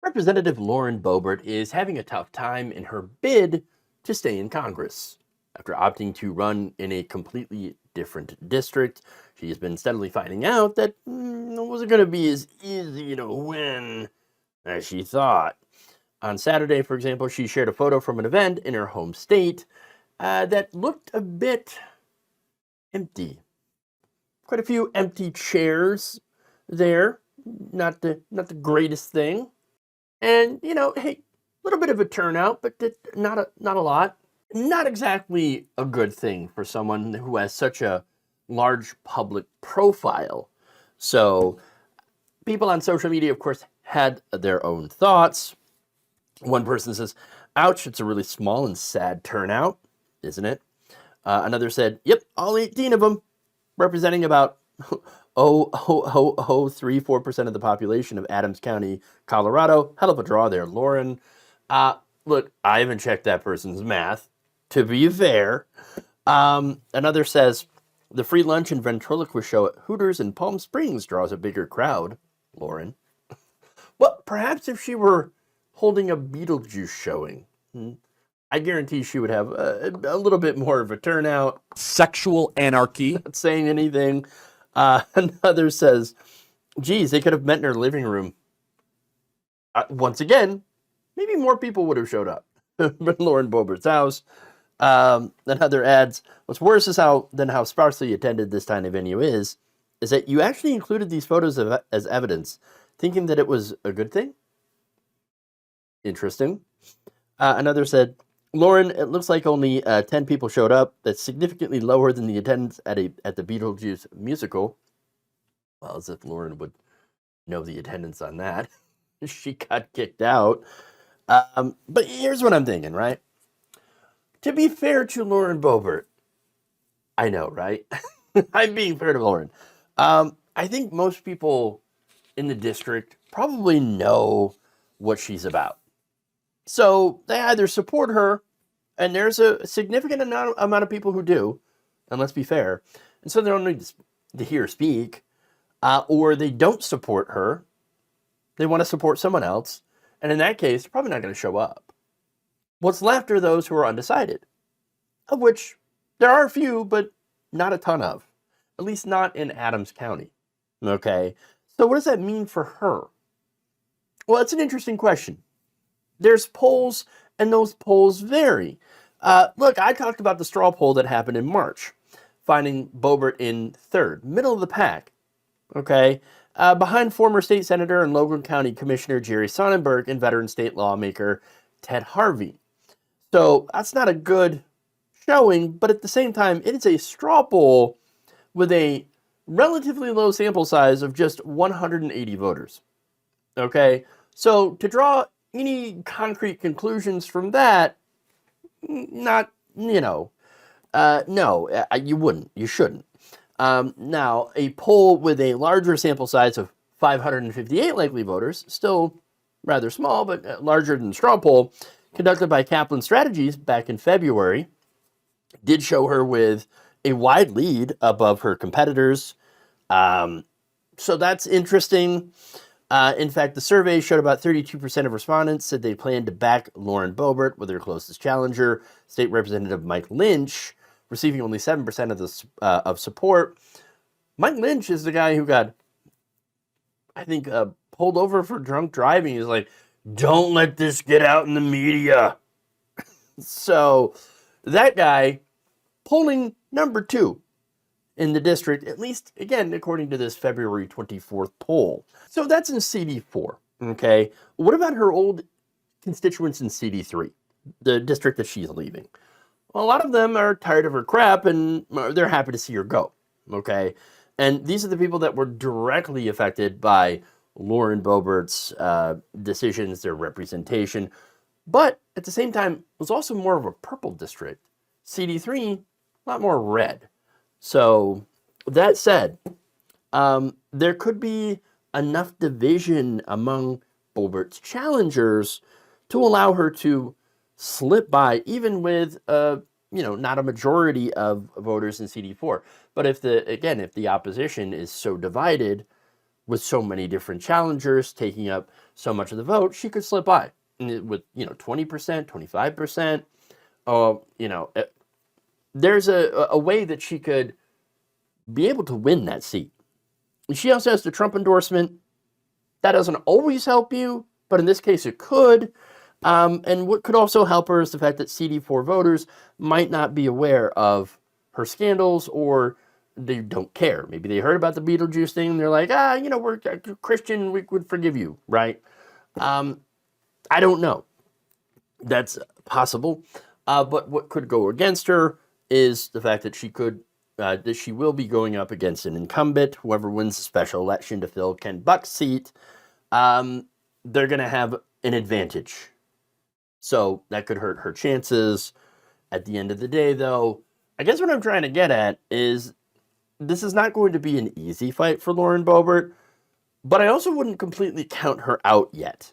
Representative Lauren Boebert is having a tough time in her bid to stay in Congress. After opting to run in a completely different district, she has been steadily finding out that it wasn't going to be as easy to win as she thought. On Saturday, for example, she shared a photo from an event in her home state that looked a bit empty. Quite a few empty chairs there. Not the greatest thing. And, hey, a little bit of a turnout, but not a lot. Not exactly a good thing for someone who has such a large public profile. So people on social media, of course, had their own thoughts. One person says, ouch, it's a really small and sad turnout, isn't it? Another said, yep, all 18 of them, representing about 4% of the population of Adams County, Colorado. Hell of a draw there, Lauren. Look, I haven't checked that person's math, to be fair. Another says, the free lunch and ventriloquist show at Hooters in Palm Springs draws a bigger crowd, Lauren. Well, perhaps if she were holding a Beetlejuice showing, I guarantee she would have a little bit more of a turnout. Sexual anarchy. Not saying anything. Another says, geez, they could have met in her living room. Once again, maybe more people would have showed up at Lauren Boebert's house. Another adds, what's worse is than how sparsely attended this tiny venue is that you actually included these photos as evidence, thinking that it was a good thing. Interesting. Another said, Lauren, it looks like only 10 people showed up. That's significantly lower than the attendance at the Beetlejuice musical. Well, as if Lauren would know the attendance on that. She got kicked out. But here's what I'm thinking, right? To be fair to Lauren Boebert, I know, right? I'm being fair to Lauren. I think most people in the district probably know what she's about. So they either support her, and there's a significant amount of people who do, and let's be fair, and so they don't need to hear her speak, or they don't support her. They want to support someone else, and in that case, they're probably not going to show up. What's left are those who are undecided, of which there are a few, but not a ton of, at least not in Adams County. Okay, so what does that mean for her? Well, it's an interesting question. There's polls, and those polls vary. Look, I talked about the straw poll that happened in March, finding Boebert in third, middle of the pack, okay, behind former state senator and Logan County Commissioner Jerry Sonnenberg and veteran state lawmaker Ted Harvey. So that's not a good showing, but at the same time, it is a straw poll with a relatively low sample size of just 180 voters, okay? So to draw any concrete conclusions from that, no, you wouldn't, you shouldn't. Now, a poll with a larger sample size of 558 likely voters, still rather small, but larger than the straw poll, conducted by Kaplan Strategies back in February, did show her with a wide lead above her competitors. So that's interesting. In fact, the survey showed about 32% of respondents said they planned to back Lauren Boebert with her closest challenger, State Representative Mike Lynch, receiving only 7% of support. Mike Lynch is the guy who got, I think, pulled over for drunk driving. He's like, don't let this get out in the media. So that guy, polling number 2 in the district, at least, again, according to this February 24th poll. So that's in CD4, okay? What about her old constituents in CD3, the district that she's leaving? Well, a lot of them are tired of her crap, and they're happy to see her go, okay? And these are the people that were directly affected by Lauren Boebert's decisions, their representation. But at the same time, it was also more of a purple district. CD3, a lot more red. So that said, there could be enough division among Boebert's challengers to allow her to slip by, even with not a majority of voters in CD4. But if the opposition is so divided, with so many different challengers taking up so much of the vote, she could slip by with 20%, 25%. There's a way that she could be able to win that seat. She also has the Trump endorsement. That doesn't always help you, but in this case it could. And what could also help her is the fact that CD4 voters might not be aware of her scandals, or they don't care. Maybe they heard about the Beetlejuice thing and they're like, we're Christian, we would forgive you, right? I don't know. That's possible. But what could go against her is the fact that she will be going up against an incumbent. Whoever wins the special election to fill Ken Buck's seat, they're going to have an advantage. So that could hurt her chances. At the end of the day, though, I guess what I'm trying to get at is this is not going to be an easy fight for Lauren Boebert, but I also wouldn't completely count her out yet.